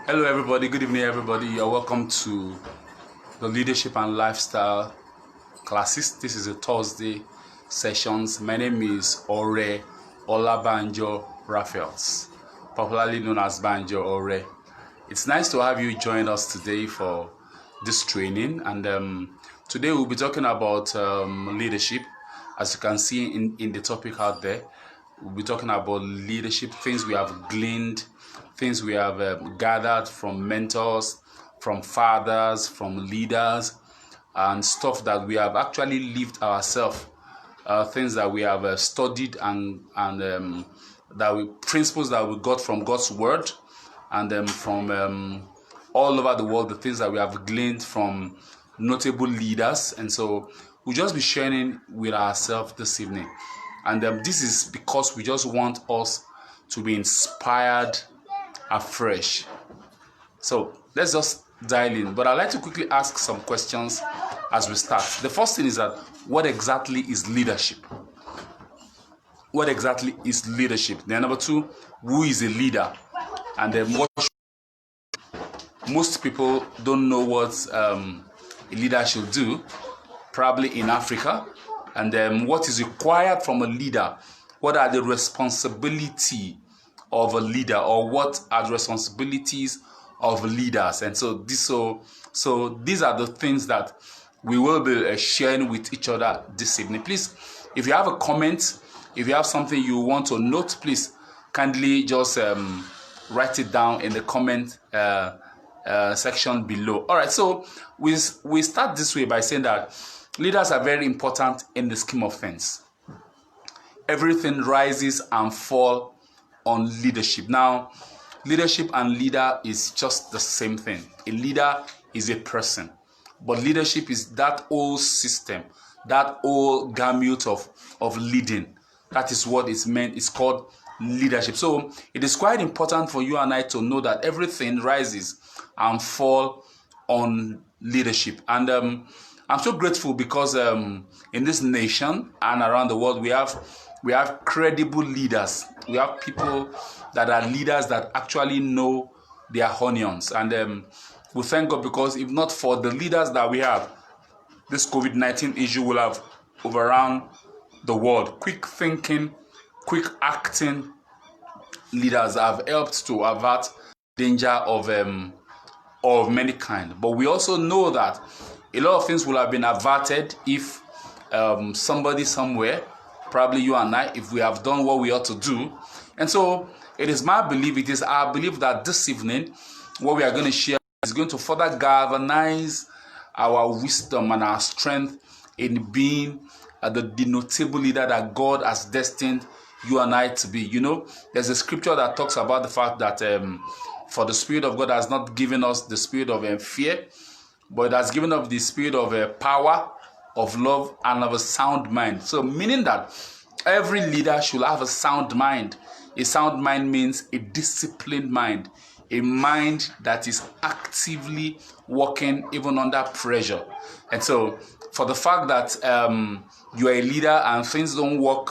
Hello, everybody. Good evening, everybody. You're welcome to the Leadership and Lifestyle classes. This is a Thursday sessions. My name is Ore Olabanjo Raphaels, popularly known as Banjo Ore. It's nice to have you join us today for this training. And today we'll be talking about leadership. As you can see in the topic out there, we'll be talking about leadership, things we have gleaned, things we have gathered from mentors, from fathers, from leaders, and stuff that we have actually lived ourselves, things that we have studied and principles that we got from God's word, and from all over the world, the things that we have gleaned from notable leaders. And so we'll just be sharing with ourselves this evening. And this is because we just want us to be inspired afresh. So let's just dial in. But I'd like to quickly ask some questions as we start. The first thing is that what exactly is leadership? What exactly is leadership? Then number two, who is a leader? And then most people don't know what a leader should do, probably in Africa. And then what is required from a leader? What are the responsibility of a leader, or what are the responsibilities of leaders? And so these are the things that we will be sharing with each other this evening. Please, if you have a comment, if you have something you want to note, please kindly just write it down in the comment section below. All right, so we start this way by saying that leaders are very important in the scheme of things. Everything rises and falls on leadership. Now, leadership and leader is just the same thing. A leader is a person, but leadership is that whole system, that whole gamut of leading. That is what it's meant. It's called leadership. So it is quite important for you and I to know that everything rises and falls on leadership. And I'm so grateful because in this nation and around the world we have credible leaders. We have people that are leaders that actually know their onions. And we thank God, because if not for the leaders that we have, this COVID-19 issue will have overrun the world. Quick thinking, quick acting leaders have helped to avert danger of many kinds. But we also know that a lot of things will have been averted if somebody somewhere, probably you and I, if we have done what we ought to do. And so it is my belief, it is our belief that this evening, what we are going to share is going to further galvanize our wisdom and our strength in being the notable leader that God has destined you and I to be. You know, there's a scripture that talks about the fact that for the Spirit of God has not given us the spirit of fear, but it has given us the spirit of power, of love, and of a sound mind. So meaning that every leader should have a sound mind. A sound mind means a disciplined mind, a mind that is actively working even under pressure. And so for the fact that you are a leader and things don't work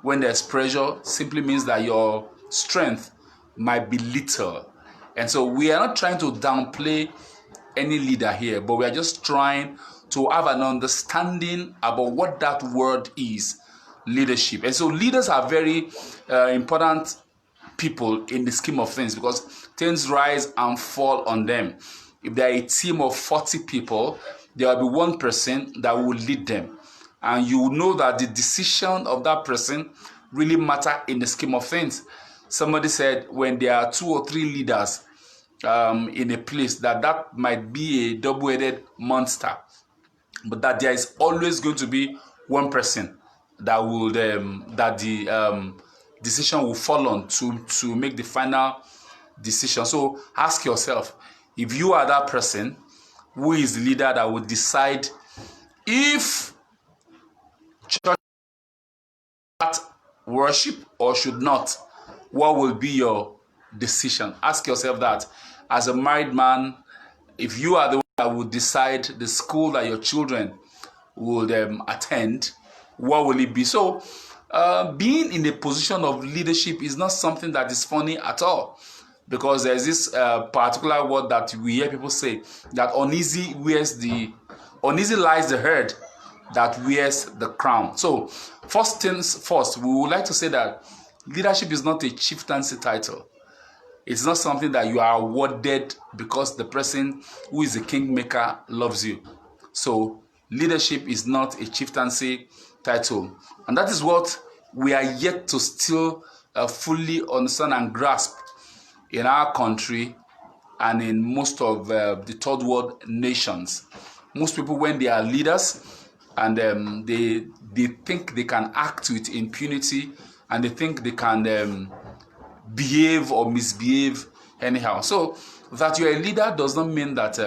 when there's pressure simply means that your strength might be little. And so we are not trying to downplay any leader here, but we are just trying to have an understanding about what that word is, leadership. And so leaders are very important people in the scheme of things, because things rise and fall on them. If they are a team of 40 people, there will be one person that will lead them. And you know that the decision of that person really matters in the scheme of things. Somebody said when there are 2 or 3 leaders in a place, that might be a double-headed monster, but that there is always going to be one person that will that the decision will fall on to make the final decision. So ask yourself, if you are that person, who is the leader that will decide if church worship or should not? What will be your decision? Ask yourself that. As a married man, if you are the one that will decide the school that your children would attend, what will it be? So being in a position of leadership is not something that is funny at all. because there's this particular word that we hear people say, that uneasy lies the herd that wears the crown. So first things first, we would like to say that leadership is not a chieftaincy title. It's not something that you are awarded because the person who is the kingmaker loves you. So leadership is not a chieftaincy title. And that is what we are yet to still fully understand and grasp in our country and in most of the third world nations. Most people, when they are leaders, and they think they can act with impunity, and they think they can behave or misbehave anyhow. So that you're a leader does not mean that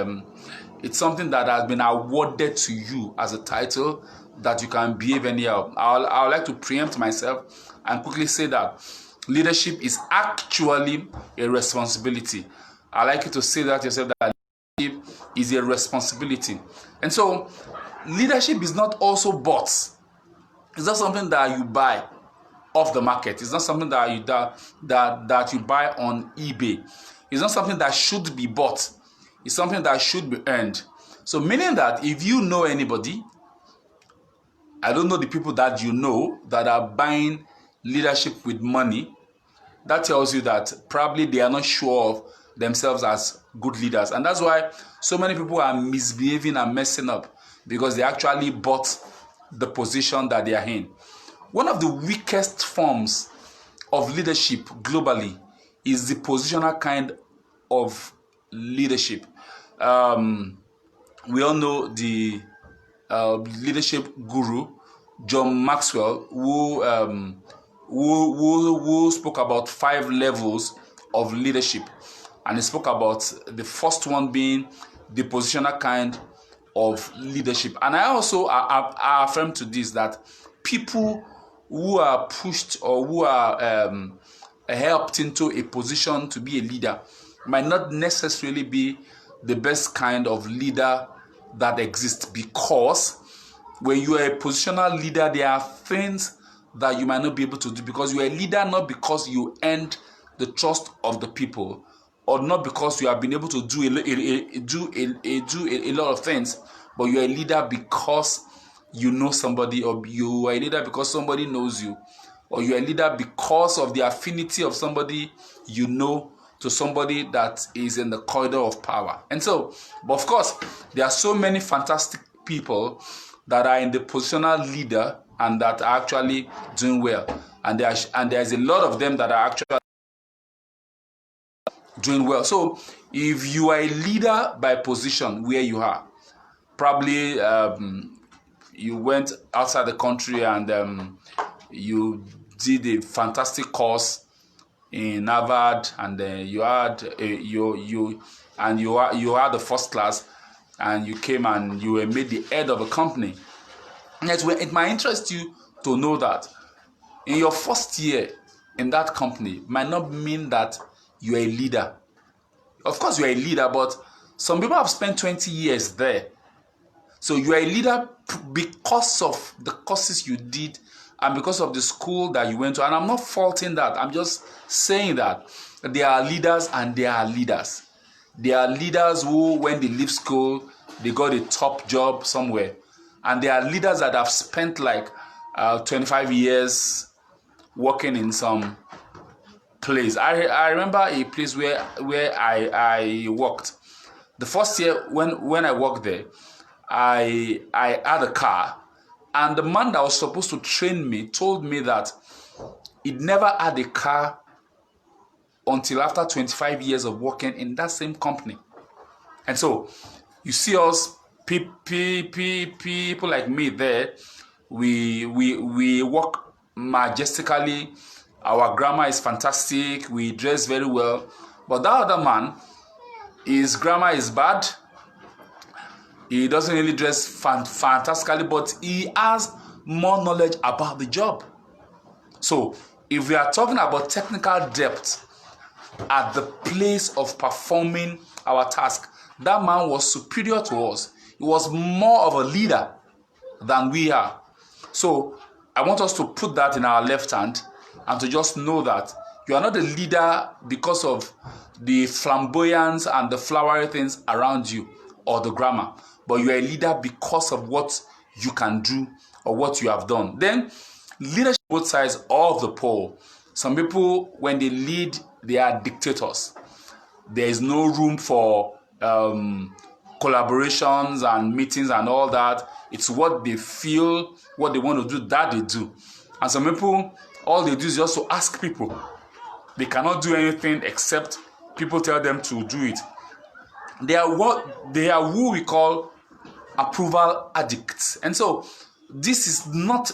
it's something that has been awarded to you as a title that you can behave anyhow. I would like to preempt myself and quickly say that leadership is actually a responsibility. I like you to say that yourself, that leadership is a responsibility. And so leadership is not also bought. It's not something that you buy off the market. It's not something that you buy on eBay. It's not something that should be bought. It's something that should be earned. So meaning that if you know anybody, I don't know the people that you know that are buying leadership with money, that tells you that probably they are not sure of themselves as good leaders. And that's why so many people are misbehaving and messing up, because they actually bought the position that they are in. One of the weakest forms of leadership globally is the positional kind of leadership. We all know the leadership guru John Maxwell, who spoke about 5 levels of leadership, and he spoke about the first one being the positional kind of leadership. And I also I affirm to this that people who are pushed or who are helped into a position to be a leader might not necessarily be the best kind of leader that exists, because when you are a positional leader, there are things that you might not be able to do, because you are a leader not because you earned the trust of the people, or not because you have been able to do a lot of things, but you are a leader because you know somebody, or you are a leader because somebody knows you, or you are a leader because of the affinity of somebody you know to somebody that is in the corridor of power. And so, but of course, there are so many fantastic people that are in the positional leader and that are actually doing well. And there's a lot of them that are actually doing well. So if you are a leader by position where you are, probably you went outside the country and you did a fantastic course in Harvard, and you had you had the first class, and you came and you were made the head of a company. And it might interest you to know that in your first year in that company might not mean that you are a leader. Of course, you are a leader, but some people have spent 20 years there. So you are a leader because of the courses you did and because of the school that you went to. And I'm not faulting that. I'm just saying that there are leaders and there are leaders. There are leaders who, when they leave school, they got a top job somewhere. And there are leaders that have spent like 25 years working in some place. I remember a place where I worked. The first year when I worked there, I had a car, and the man that was supposed to train me told me that he'd never had a car until after 25 years of working in that same company. And so you see us people like me there, we work majestically. Our grammar is fantastic. We dress very well. But that other man, his grammar is bad. He doesn't really dress fantastically, but he has more knowledge about the job. So if we are talking about technical depth at the place of performing our task, that man was superior to us. He was more of a leader than we are. So I want us to put that in our left hand and to just know that You are not a leader because of the flamboyance and the flowery things around you or the grammar, but you are a leader because of what you can do or what you have done. Then leadership both sides of the pole. Some people, when they lead, they are dictators. There is no room for collaborations and meetings and all that. It's what they feel, what they want to do, that they do. And some people, all they do is just to ask people. They cannot do anything except people tell them to do it. They are who we call approval addicts. And so this is not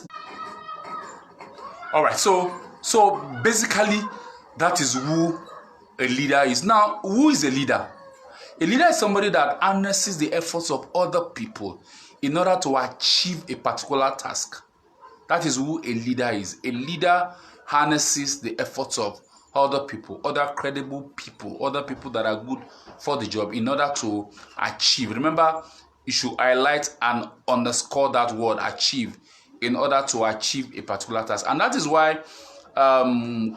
all right. So basically that is who a leader is. Now, who is a leader? A leader is somebody that harnesses the efforts of other people in order to achieve a particular task. That is who a leader is. A leader harnesses the efforts of other people, other credible people, other people that are good for the job in order to achieve. Remember, you should highlight and underscore that word, achieve, in order to achieve a particular task. And that is why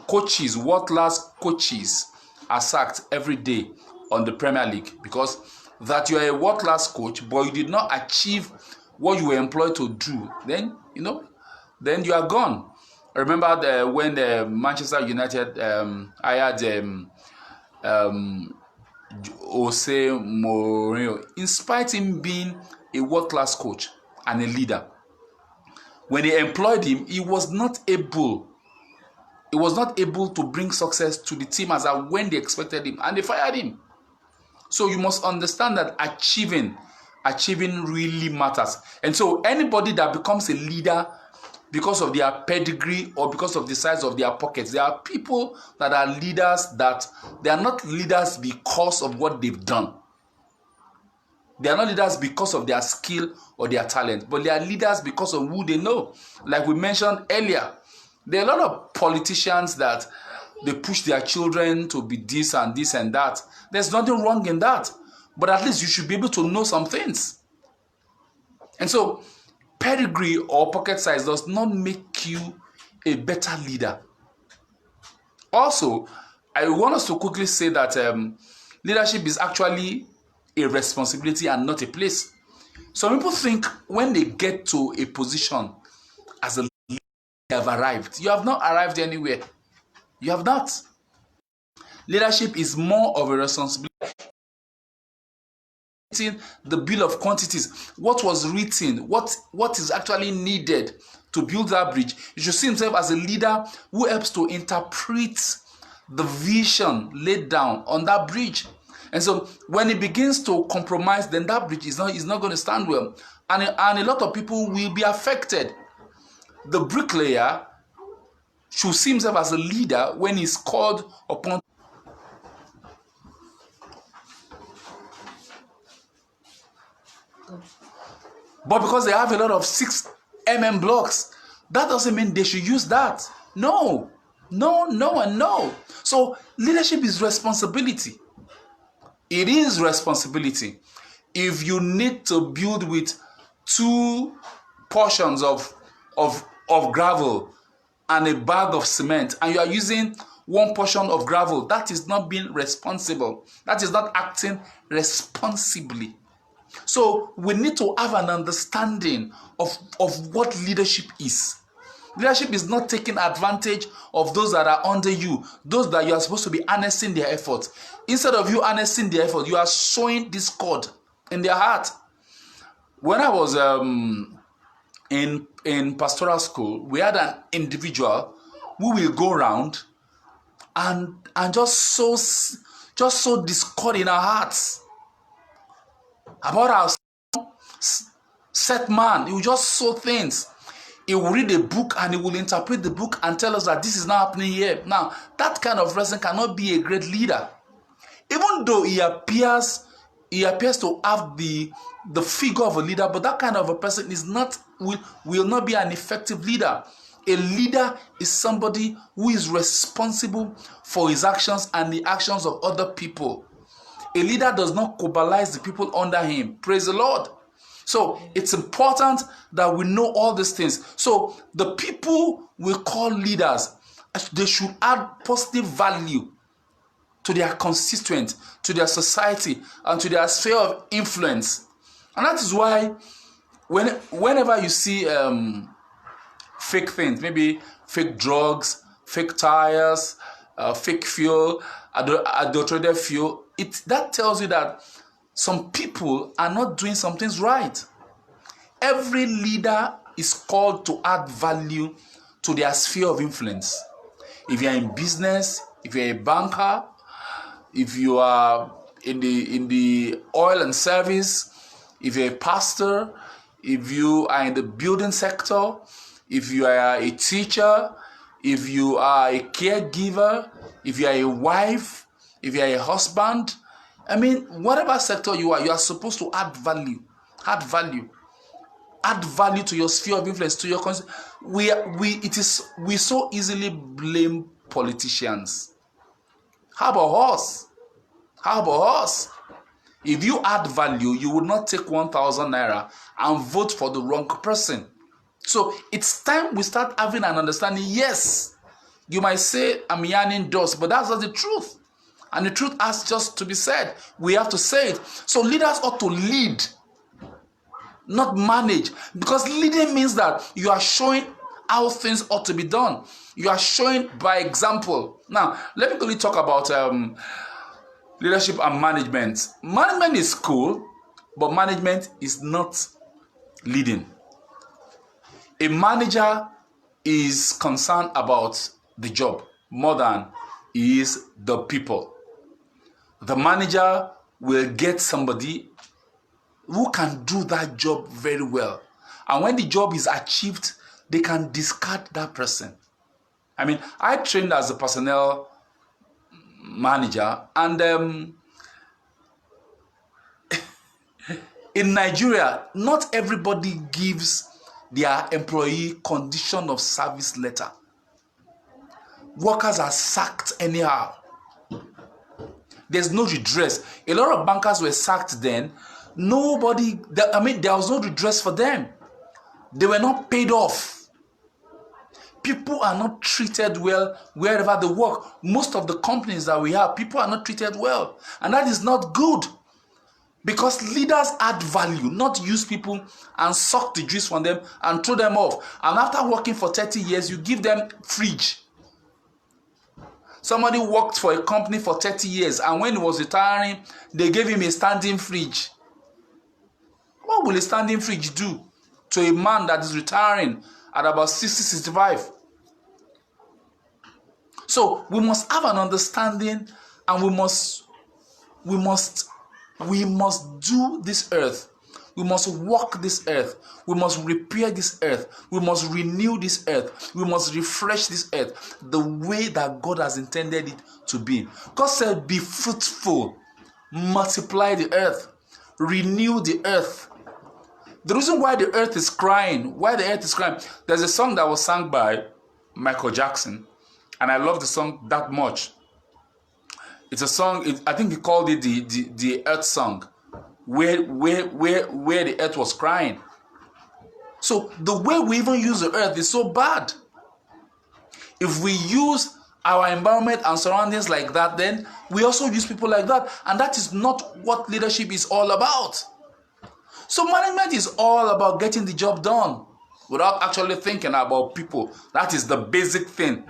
coaches, world-class coaches, are sacked every day on the Premier League, because that you are a world-class coach, but you did not achieve what you were employed to do, then you are gone. I remember when Manchester United hired Jose Mourinho, in spite of him being a world-class coach and a leader. When they employed him, he was not able to bring success to the team as when they expected him, and they fired him. So you must understand that achieving really matters. And so anybody that becomes a leader because of their pedigree or because of the size of their pockets, there are people that are leaders that they are not leaders because of what they've done. They are not leaders because of their skill or their talent, but they are leaders because of who they know. Like we mentioned earlier, there are a lot of politicians that they push their children to be this and this and that. There's nothing wrong in that, but at least you should be able to know some things. And so pedigree or pocket size does not make you a better leader. Also, I want us to quickly say that leadership is actually a responsibility and not a place. Some people think when they get to a position as a leader, they have arrived. You have not arrived anywhere. You have not. Leadership is more of a responsibility. The bill of quantities, what was written, what is actually needed to build that bridge. You should see himself as a leader who helps to interpret the vision laid down on that bridge. And so when it begins to compromise, then that bridge is not going to stand well. And a lot of people will be affected. The bricklayer should see himself as a leader when he's called upon. But because they have a lot of 6 mm blocks, that doesn't mean they should use that. No. So leadership is responsibility. It is responsibility. If you need to build with 2 portions of gravel and a bag of cement, and you are using 1 portion of gravel, that is not being responsible. That is not acting responsibly. So we need to have an understanding of what leadership is. Leadership is not taking advantage of those that are under you, those that you are supposed to be harnessing their efforts. Instead of you harnessing their effort, you are sowing discord in their heart. When I was in pastoral school, we had an individual who will go around and just sow discord in our hearts about our set man. He will just sow things. He will read a book and he will interpret the book and tell us that this is not happening here. Now, that kind of person cannot be a great leader. Even though he appears to have the figure of a leader, but that kind of a person will not be an effective leader. A leader is somebody who is responsible for his actions and the actions of other people. A leader does not cobalize the people under him. Praise the Lord. So it's important that we know all these things. So the people we call leaders they should add positive value to their constituent, to their society, and to their sphere of influence. And that is why whenever you see fake things, maybe fake drugs, fake tires, fake fuel, adulterated fuel, that tells you that some people are not doing some things right. Every leader is called to add value to their sphere of influence. If you are in business, if you are a banker, if you are in the oil and service, if you're a pastor, if you are in the building sector, if you are a teacher, if you are a caregiver, if you are a wife, if you are a husband, I mean, whatever sector you are supposed to add value. Add value. Add value to your sphere of influence, to your we so easily blame politicians. How about us? How about us? If you add value, you would not take 1,000 naira and vote for the wrong person. So it's time we start having an understanding. Yes, you might say I'm yarning dust, but that's not the truth. And the truth has just to be said. We have to say it. So leaders ought to lead, not manage. Because leading means that you are showing how things ought to be done. You are showing by example. Now, let me quickly talk about leadership and management. Management is cool, but management is not leading. A manager is concerned about the job more than he is the people. The manager will get somebody who can do that job very well. And when the job is achieved, they can discard that person. I mean, I trained as a personnel manager, and in Nigeria, not everybody gives their employee condition of service letter. Workers are sacked anyhow. There's no redress. A lot of bankers were sacked then. There was no redress for them. They were not paid off. People are not treated well wherever they work. Most of the companies that we have, people are not treated well. And that is not good. Because leaders add value, not use people and suck the juice from them and throw them off. And after working for 30 years, you give them fridge. Somebody worked for a company for 30 years, and when he was retiring, they gave him a standing fridge. What will a standing fridge do to a man that is retiring at about 60, 65? So we must have an understanding, and we must do this earth. We must walk this earth. We must repair this earth. We must renew this earth. We must refresh this earth the way that God has intended it to be. God said, be fruitful, multiply the earth, renew the earth. The reason why the earth is crying, there's a song that was sung by Michael Jackson, and I love the song that much. It's a song, I think he called it the earth song, where the earth was crying. So the way we even use the earth is so bad. If we use our environment and surroundings like that, then we also use people like that. And that is not what leadership is all about. So management is all about getting the job done without actually thinking about people. That is the basic thing.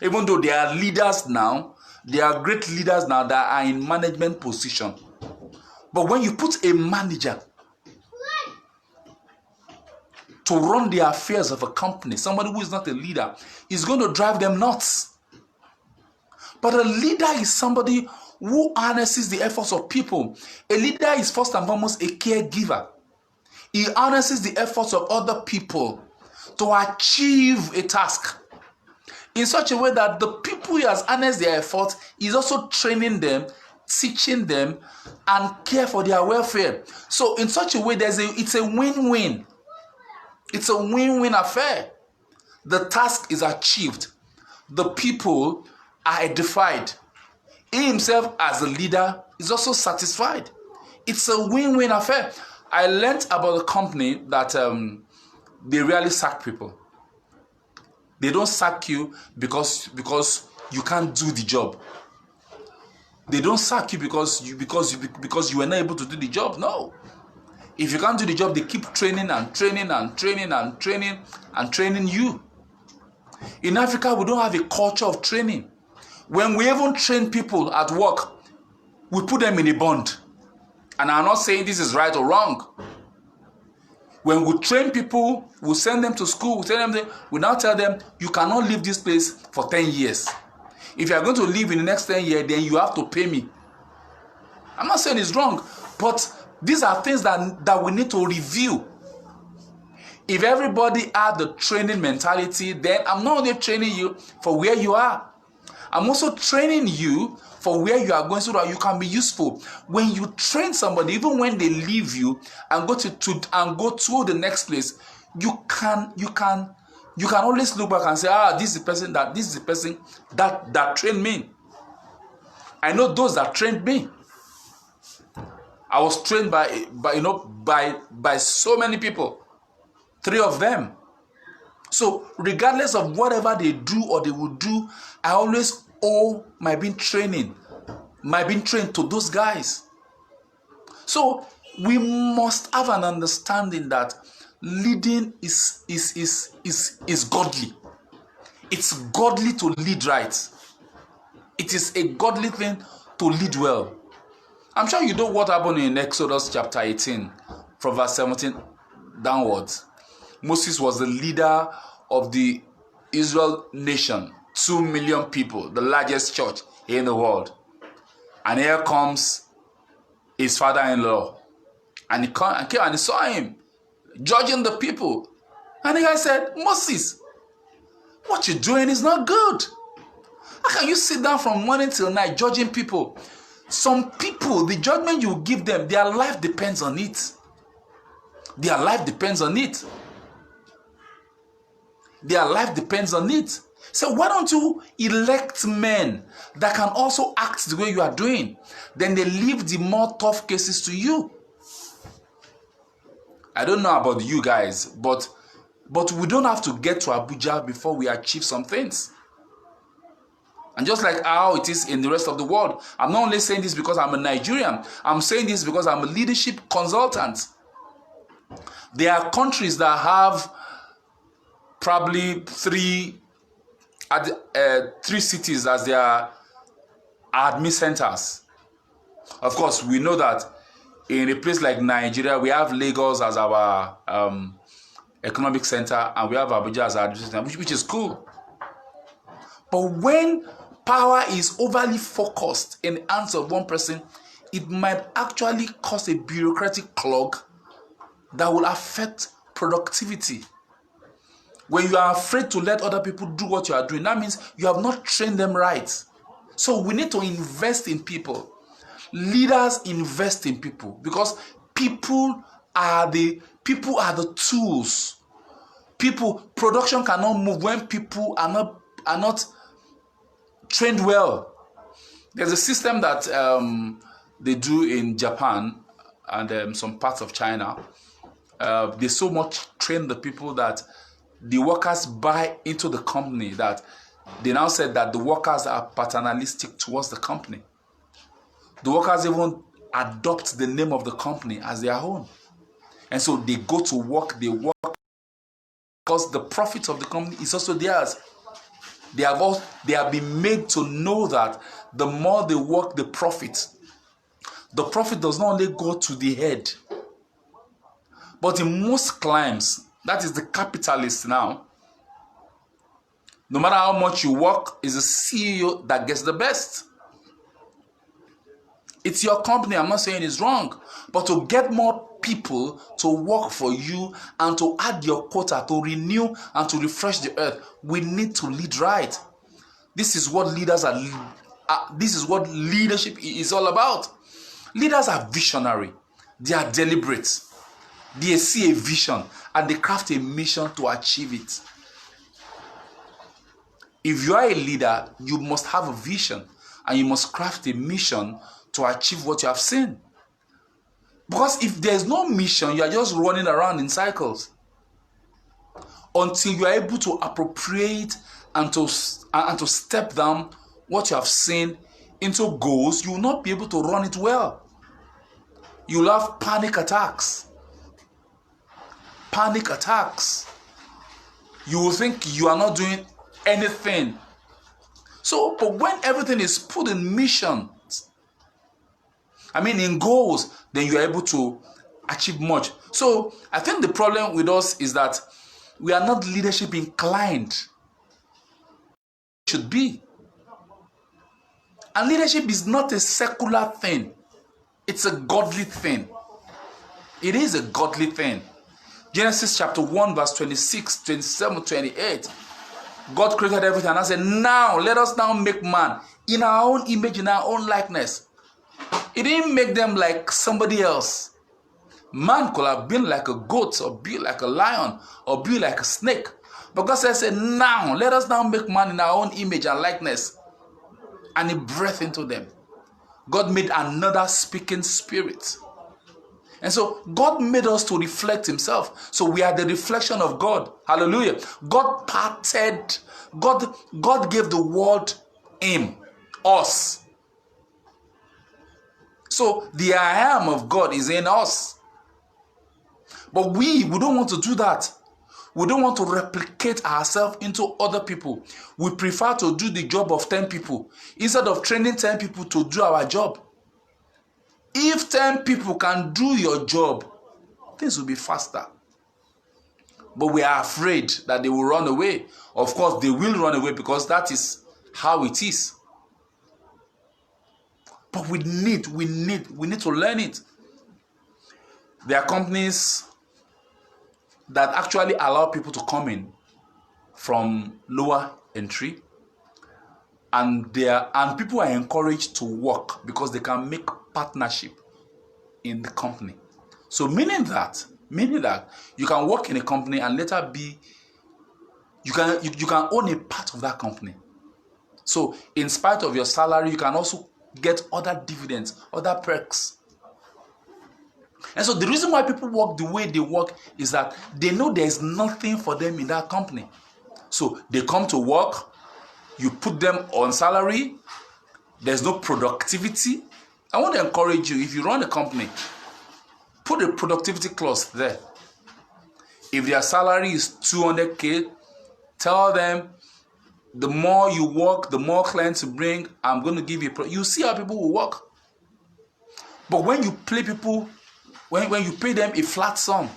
Even though there are leaders now, there are great leaders now that are in management position. But when you put a manager to run the affairs of a company, somebody who is not a leader, is going to drive them nuts. But a leader is somebody who harnesses the efforts of people. A leader is first and foremost a caregiver. He harnesses the efforts of other people to achieve a task in such a way that the people he has harnessed their efforts is also training them, teaching them, and care for their welfare. So in such a way, it's a win-win. It's a win-win affair. The task is achieved. The people are edified. He himself, as a leader, is also satisfied. It's a win-win affair. I learned about a company that they rarely sack people. They don't sack you because you can't do the job. They don't sack you because you were not able to do the job. No. If you can't do the job, they keep training and training and training and training and training you. In Africa, we don't have a culture of training. When we even train people at work, we put them in a bond. And I'm not saying this is right or wrong. When we train people, we send them to school, we now tell them, you cannot leave this place for 10 years. If you are going to leave in the next 10 years, then you have to pay me. I'm not saying it's wrong, but these are things that we need to review. If everybody had the training mentality, then I'm not only training you for where you are, I'm also training you for where you are going so that you can be useful. When you train somebody, even when they leave you and go to the next place, you can always look back and say, this is the person that trained me. I know those that trained me. I was trained by so many people. 3 of them. So regardless of whatever they do or they will do, I always owe my being trained to those guys. So we must have an understanding that leading is godly. It's godly to lead right. It is a godly thing to lead well. I'm sure you know what happened in Exodus chapter 18 from verse 17 downwards. Moses was the leader of the Israel nation, 2 million people, the largest church in the world. And here comes his father-in-law. And he came and he saw him judging the people. And the guy said, Moses, what you're doing is not good. How can you sit down from morning till night judging people? Some people, the judgment you give them, their life depends on it. Their life depends on it. Their life depends on it. So why don't you elect men that can also act the way you are doing? Then they leave the more tough cases to you. I don't know about you guys, but we don't have to get to Abuja before we achieve some things. And just like how it is in the rest of the world, I'm not only saying this because I'm a Nigerian, I'm saying this because I'm a leadership consultant. There are countries that have probably three cities as their admin centers. Of course, we know that in a place like Nigeria, we have Lagos as our economic center, and we have Abuja as our administrative center, which is cool. But when power is overly focused in the hands of one person, it might actually cause a bureaucratic clog that will affect productivity. When you are afraid to let other people do what you are doing, that means you have not trained them right. So we need to invest in people. Leaders invest in people because people are the tools. Production cannot move when people are not trained well. There's a system that they do in Japan and some parts of China. They so much train the people that the workers buy into the company that they now said that the workers are paternalistic towards the company. The workers even adopt the name of the company as their own. And so they go to work, they work because the profit of the company is also theirs. They have been made to know that the more they work, the profit does not only go to the head, but in most climes, that is the capitalist now. No matter how much you work, it's the CEO that gets the best. It's your company. I'm not saying it's wrong, but to get more people to work for you and to add your quota, to renew and to refresh the earth, we need to lead right. This is what leaders are. This is what leadership is all about. Leaders are visionary. They are deliberate. They see a vision and they craft a mission to achieve it. If you are a leader, you must have a vision and you must craft a mission to achieve what you have seen. Because if there's no mission, you are just running around in circles. until you are able to appropriate and to step down what you have seen into goals, you will not be able to run it well. You will have panic attacks. Panic attacks. You will think you are not doing anything. So, but when everything is put in mission, in goals, then you are able to achieve much. So, I think the problem with us is that we are not leadership inclined. Should be. And leadership is not a secular thing. It's a godly thing. It is a godly thing. Genesis chapter 1 verse 26, 27, 28. God created everything and I said, now let us now make man in our own image, in our own likeness. He didn't make them like somebody else. Man could have been like a goat or be like a lion or be like a snake. But God said, now let us now make man in our own image and likeness. And he breathed into them. God made another speaking spirit. And so God made us to reflect himself. So we are the reflection of God. Hallelujah. God gave the world him, us. So the I am of God is in us. But we don't want to do that. We don't want to replicate ourselves into other people. We prefer to do the job of 10 people instead of training 10 people to do our job. If 10 people can do your job, things will be faster. But we are afraid that they will run away. Of course, they will run away because that is how it is. But we need to learn it. There are companies that actually allow people to come in from lower entry, and people are encouraged to work because they can make partnership in the company. So meaning that you can work in a company and later you can own a part of that company. So in spite of your salary, you can also get other dividends, other perks. And so the reason why people work the way they work is that they know there's nothing for them in that company. So they come to work, you put them on salary, there's no productivity. I want to encourage you, if you run a company, put a productivity clause there. If their salary is 200K, tell them the more you work, the more clients you bring, I'm going to give you you see how people will work. But when you pay people, when you pay them a flat sum,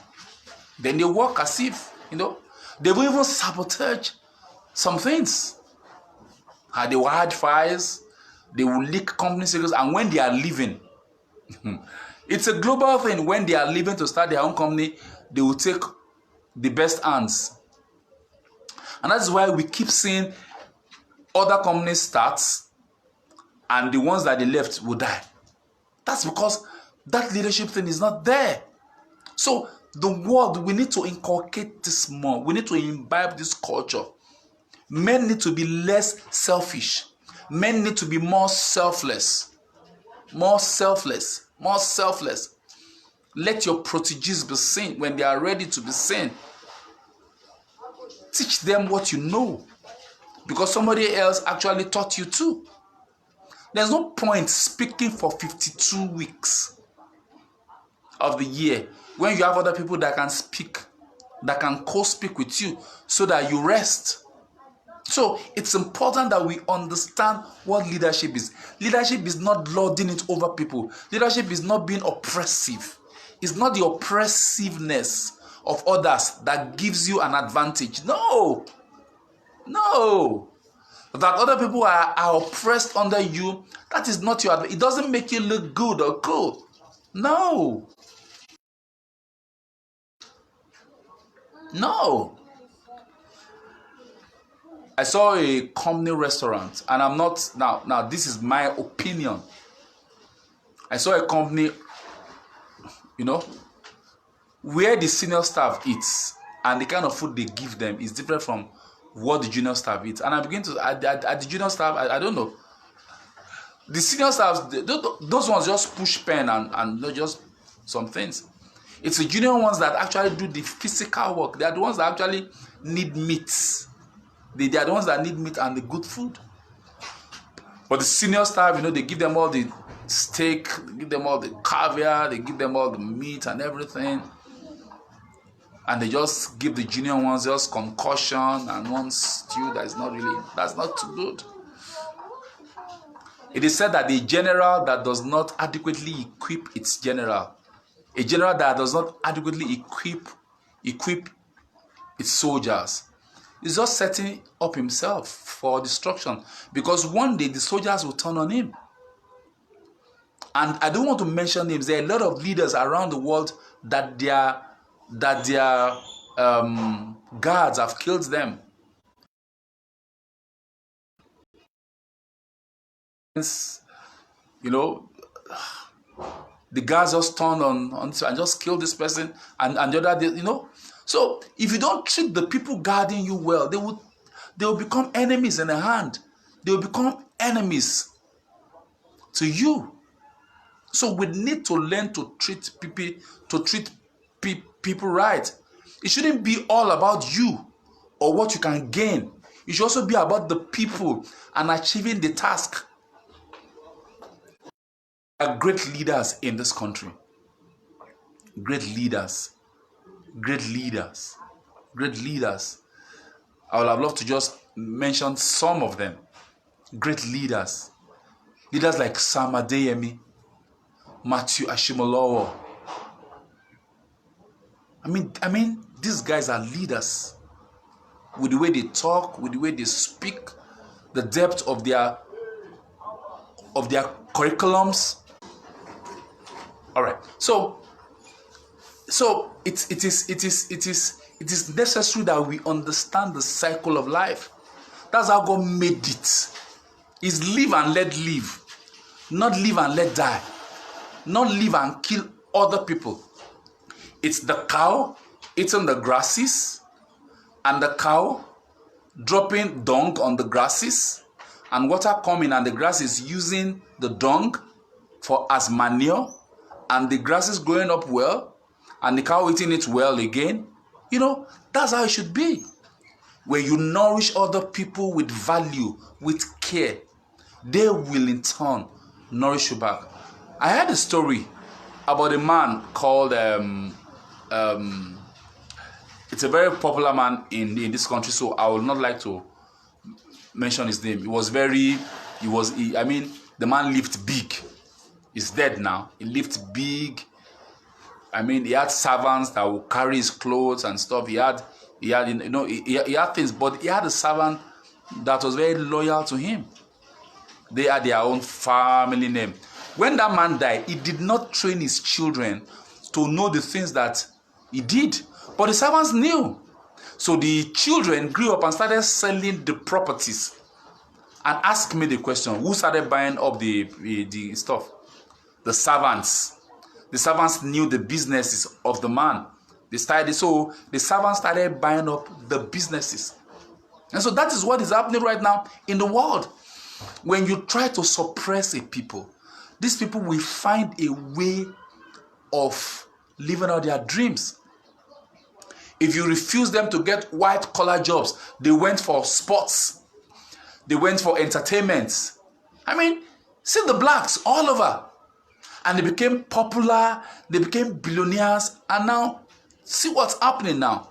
then they work as if, they will even sabotage some things. They will hide files, they will leak company secrets, and when they are leaving, it's a global thing. When they are leaving to start their own company, they will take the best hands. And that's why we keep seeing other companies start, and the ones that they left will die. That's because that leadership thing is not there. So the world, we need to inculcate this more. We need to imbibe this culture. Men need to be less selfish. Men need to be more selfless. More selfless. More selfless. Let your proteges be seen when they are ready to be seen. Teach them what you know, because somebody else actually taught you too. There's no point speaking for 52 weeks of the year when you have other people that can speak, that can co-speak with you so that you rest. So it's important that we understand what leadership is. Leadership is not lording it over people. Leadership is not being oppressive. It's not the oppressiveness of others that gives you an advantage. No. That other people are oppressed under you, that is not your advantage. It doesn't make you look good or cool. No. I saw a company restaurant, and I'm not, now this is my opinion. I saw a company, where the senior staff eats and the kind of food they give them is different from what the junior staff eats. And I begin to, at the junior staff, I don't know. The senior staff, those ones just push pen and just some things. It's the junior ones that actually do the physical work. They are the ones that actually need meat. They are the ones that need meat and the good food. But the senior staff, they give them all the steak, they give them all the caviar, they give them all the meat and everything. And they just give the junior ones just concussion and one stew that's not too good. It is said that a general that does not adequately equip its general, a general that does not adequately equip its soldiers, is just setting up himself for destruction, because one day the soldiers will turn on him. And I don't want to mention names. There are a lot of leaders around the world that their guards have killed them. The guards just turned on and just killed this person and the other day, So if you don't treat the people guarding you well, they will become enemies in a hand. They will become enemies to you. So we need to learn to treat people right. It shouldn't be all about you or what you can gain. It should also be about the people and achieving the task. There are great leaders in this country. Great leaders. Great leaders. Great leaders. I would have loved to just mention some of them. Great leaders. Leaders like Sam Adeyemi, Matthew Ashimolowo. I mean, these guys are leaders. With the way they talk, with the way they speak, the depth of their curriculums. All right. So it is necessary that we understand the cycle of life. That's how God made it. Is live and let live, not live and let die, not live and kill other people. It's the cow eating the grasses, and the cow dropping dung on the grasses, and water coming, and the grass is using the dung as manure, and the grass is growing up well, and the cow eating it well again. That's how it should be. Where you nourish other people with value, with care, they will in turn nourish you back. I heard a story about a man called it's a very popular man in this country, so I would not like to mention his name. The man lived big. He's dead now. He lived big. He had servants that would carry his clothes and stuff. He had things, but he had a servant that was very loyal to him. They had their own family name. When that man died, he did not train his children to know the things that he did. But the servants knew. So the children grew up and started selling the properties. And asked me the question, who started buying up the stuff? The servants. The servants knew the businesses of the man. So the servants started buying up the businesses. And so that is what is happening right now in the world. When you try to suppress a people, these people will find a way of living out their dreams. If you refuse them to get white-collar jobs, they went for sports. They went for entertainment. See the blacks all over. And they became popular, they became billionaires, and now, see what's happening now.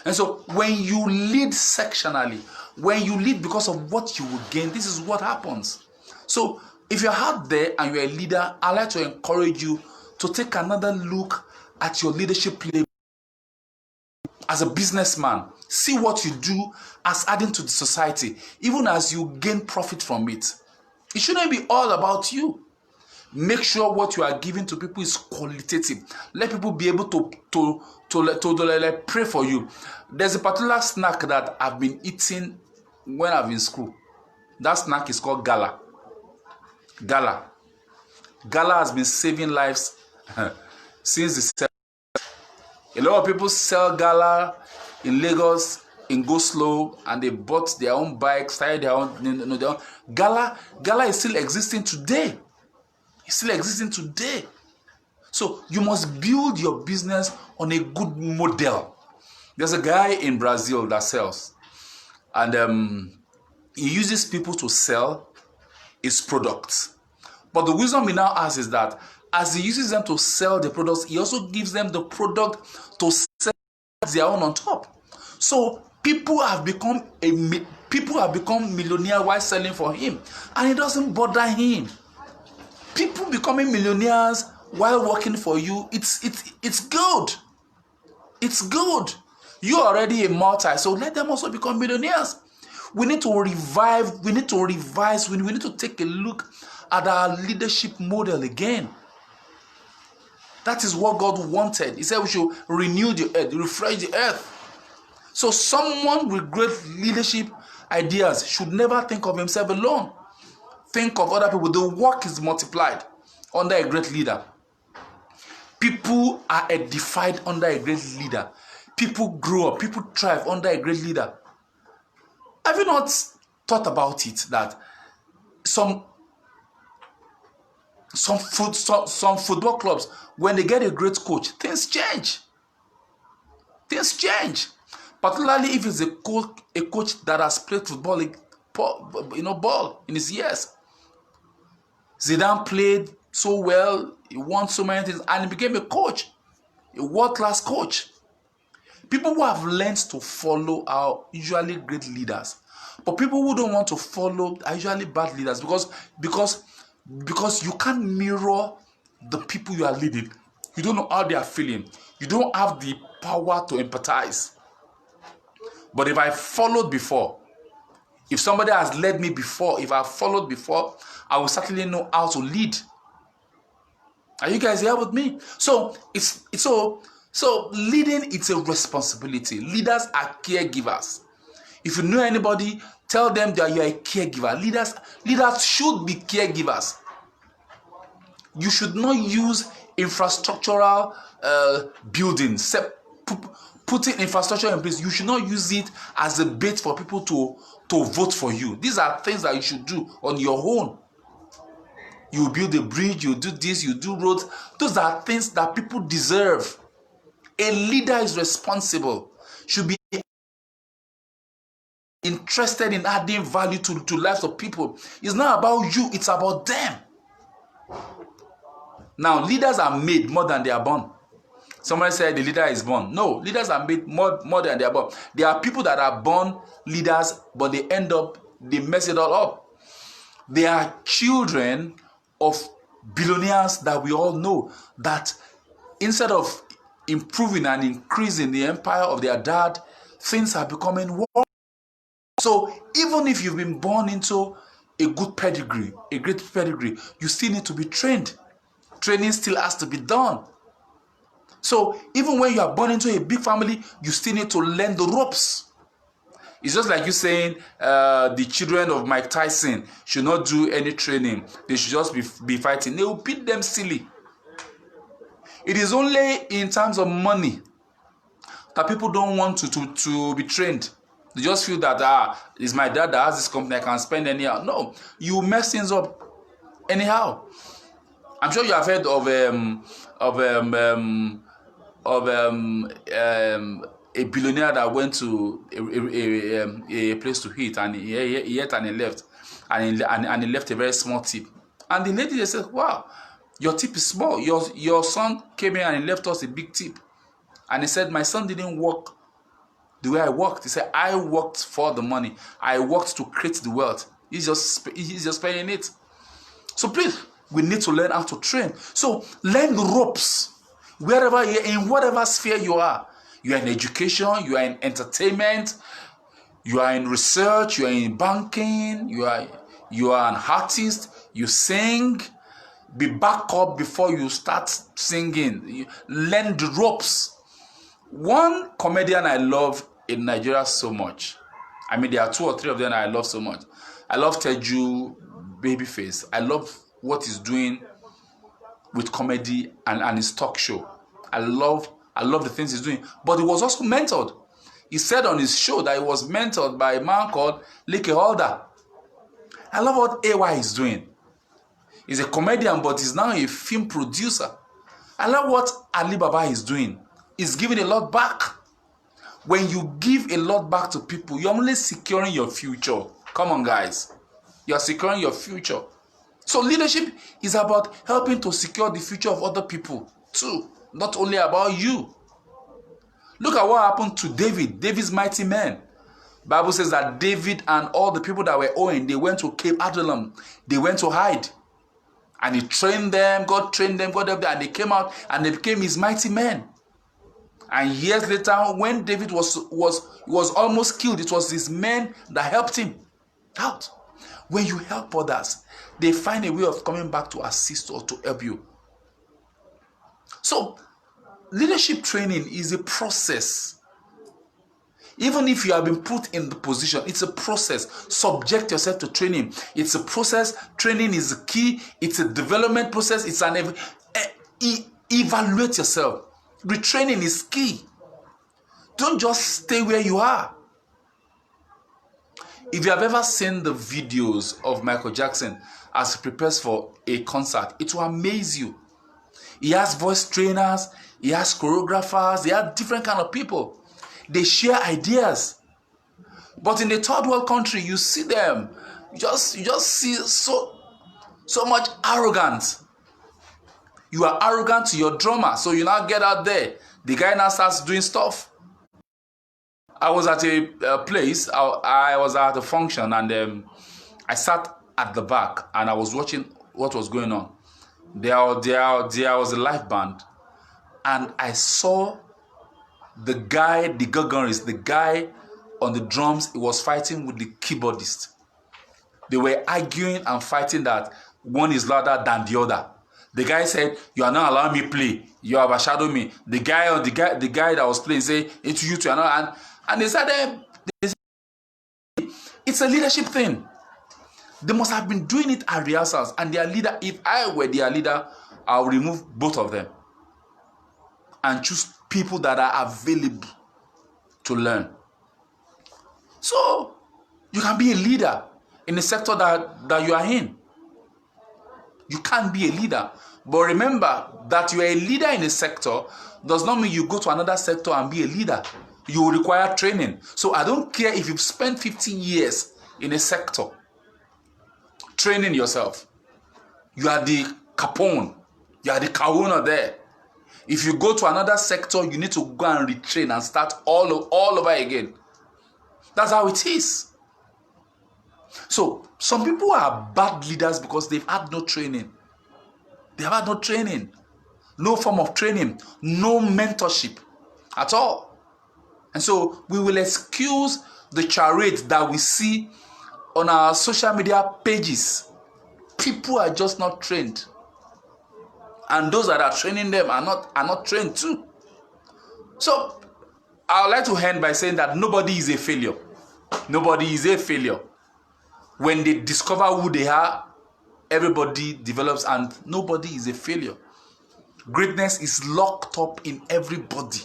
And so, when you lead sectionally, when you lead because of what you will gain, this is what happens. So, if you're out there and you're a leader, I'd like to encourage you to take another look at your leadership playbook. As a businessman, see what you do as adding to the society, even as you gain profit from it. It shouldn't be all about you. Make sure what you are giving to people is qualitative. Let people be able to pray for you. There's a particular snack that I've been eating when I've been in school. That snack is called Gala. Gala has been saving lives since the 70s. A lot of people sell Gala in Lagos, in Go Slow, and they bought their own bikes, started their own. Gala is still existing today. It's still existing today. So you must build your business on a good model. There's a guy in Brazil that sells, and he uses people to sell his products. But the wisdom he now has is that as he uses them to sell the products, he also gives them the product to sell their own on top. So people have become millionaire while selling for him, and it doesn't bother him. People becoming millionaires while working for you, it's good. It's good. You're already a multi, so let them also become millionaires. We need to revive, we need to revise, we need to take a look at our leadership model again. That is what God wanted. He said we should renew the earth, refresh the earth. So someone with great leadership ideas should never think of himself alone. Think of other people. The work is multiplied under a great leader. People are edified under a great leader. People grow up, people thrive under a great leader. Have you not thought about it that some football clubs, when they get a great coach, things change. Things change. Particularly if it's a coach that has played football, ball in his years. Zidane played so well, he won so many things, and he became a coach, a world-class coach. People who have learned to follow are usually great leaders. But people who don't want to follow are usually bad leaders because you can't mirror the people you are leading. You don't know how they are feeling. You don't have the power to empathize. But if I followed before, if somebody has led me before, if I followed before, I will certainly know how to lead. Are you guys here with me? So so leading, it's a responsibility. Leaders are caregivers. If you know anybody, tell them that you are a caregiver. Leaders should be caregivers. You should not use infrastructural buildings, putting infrastructure in place. You should not use it as a bait for people to vote for you. These are things that you should do on your own. You build a bridge, you do this, you do roads. Those are things that people deserve. A leader is responsible, should be interested in adding value to lives of people. It's not about you, it's about them. Now, leaders are made more than they are born. Somebody said the leader is born. No, leaders are made more than they are born. There are people that are born leaders, but they mess it all up. They are children of billionaires that we all know, that instead of improving and increasing the empire of their dad, things are becoming worse. So even if you've been born into a good pedigree, a great pedigree, you still need to be trained. Training still has to be done. So even when you are born into a big family, you still need to learn the ropes. It's just like you saying the children of Mike Tyson should not do any training. They should just be fighting. They will beat them silly. It is only in terms of money that people don't want to be trained. They just feel that it's my dad that has this company, I can spend anyhow. No, you mess things up anyhow. I'm sure you have heard of a billionaire that went to a place to eat, and he ate and he left, and he left a very small tip. And the lady, they said, "Wow, your tip is small. Your son came here and he left us a big tip." And he said, "My son didn't work the way I worked." He said, "I worked for the money. I worked to create the wealth. He's just paying it." So please, we need to learn how to train. So learn the ropes. Wherever you're in, whatever sphere you are in education, you are in entertainment, you are in research, you are in banking, you are an artist, you sing. Be back up before you start singing. Learn the ropes. One comedian I love in Nigeria so much. I mean, there are 2 or 3 of them I love so much. I love Teju Babyface. I love what he's doing with comedy and his talk show. I love the things he's doing. But he was also mentored. He said on his show that he was mentored by a man called Leke Holder. I love what AY is doing. He's a comedian, but he's now a film producer. I love what Ali Baba is doing. He's giving a lot back. When you give a lot back to people, you're only securing your future. Come on, guys. You're securing your future. So leadership is about helping to secure the future of other people too, not only about you. Look at what happened to David, David's mighty men. Bible says that David and all the people that were owing, they went to Cave Adullam. They went to hide. And he trained them, God trained them, God helped them, and they came out and they became his mighty men. And years later, when David was almost killed, it was his men that helped him out. When you help others, they find a way of coming back to assist or to help you. So, leadership training is a process. Even if you have been put in the position, it's a process. Subject yourself to training. It's a process. Training is key. It's a development process. It's an evaluate yourself. Retraining is key. Don't just stay where you are. If you have ever seen the videos of Michael Jackson as he prepares for a concert, it will amaze you. He has voice trainers, he has choreographers, he has different kind of people. They share ideas. But in the third world country, you see them. You just see so much arrogance. You are arrogant to your drummer, so you now get out there. The guy now starts doing stuff. I was at a place, I was at a function, and I sat at the back and I was watching what was going on. There was a live band, and I saw the guy, the Gagaris, the guy on the drums, he was fighting with the keyboardist. They were arguing and fighting that one is louder than the other. The guy said, "You are not allowing me play. You have overshadowed me." The guy that was playing said, "It's you two." And they said, it's a leadership thing. They must have been doing it at rehearsals. And their leader, if I were their leader, I would remove both of them and choose people that are available to learn. So you can be a leader in the sector that you are in. You can't be a leader. But remember that you are a leader in a sector does not mean you go to another sector and be a leader. You will require training. So I don't care if you've spent 15 years in a sector training yourself. You are the Capone. You are the Kahuna there. If you go to another sector, you need to go and retrain and start all over again. That's how it is. So some people are bad leaders because they've had no training. They have had no training. No form of training. No mentorship at all. And so we will excuse the charade that we see on our social media pages. People are just not trained. And those that are training them are not trained too. So I would like to end by saying that nobody is a failure. Nobody is a failure. When they discover who they are, everybody develops, and nobody is a failure. Greatness is locked up in everybody.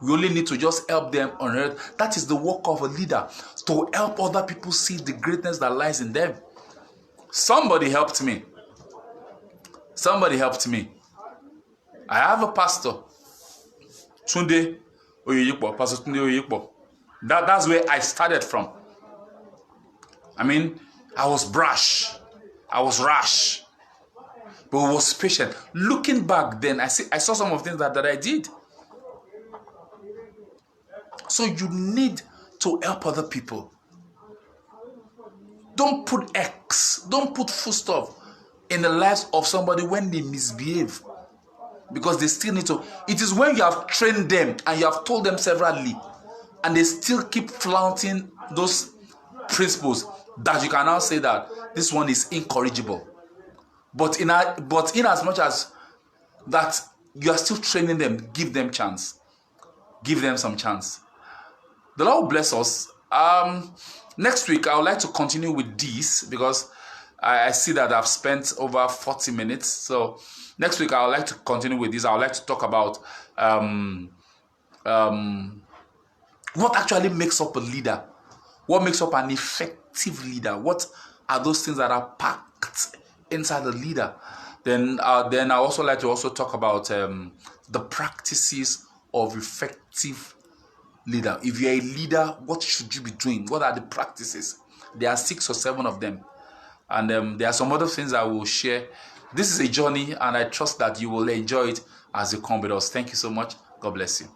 We only need to just help them on earth. That is the work of a leader, to help other people see the greatness that lies in them. Somebody helped me. Somebody helped me. I have a pastor, Tunde Oyeyipo, Pastor Tunde Oyeyipo. That's where I started from. I mean, I was brash. I was rash. But I was patient. Looking back then, I saw some of the things that I did. So you need to help other people. Don't put X, don't put full stop in the lives of somebody when they misbehave. Because they still need to. It is when you have trained them and you have told them severally, and they still keep flaunting those principles, that you can now say that this one is incorrigible. But in as much as that you are still training them, give them chance. Give them some chance. The Lord will bless us. Next week, I would like to continue with this because I see that I've spent over 40 minutes. So next week, I would like to continue with this. I would like to talk about what actually makes up a leader. What makes up an effective leader? What are those things that are packed inside a leader? Then I also like to also talk about the practices of effective leader. If you're a leader, what should you be doing? What are the practices? There are 6 or 7 of them. And there are some other things I will share. This is a journey, and I trust that you will enjoy it as you come with us. Thank you so much. God bless you.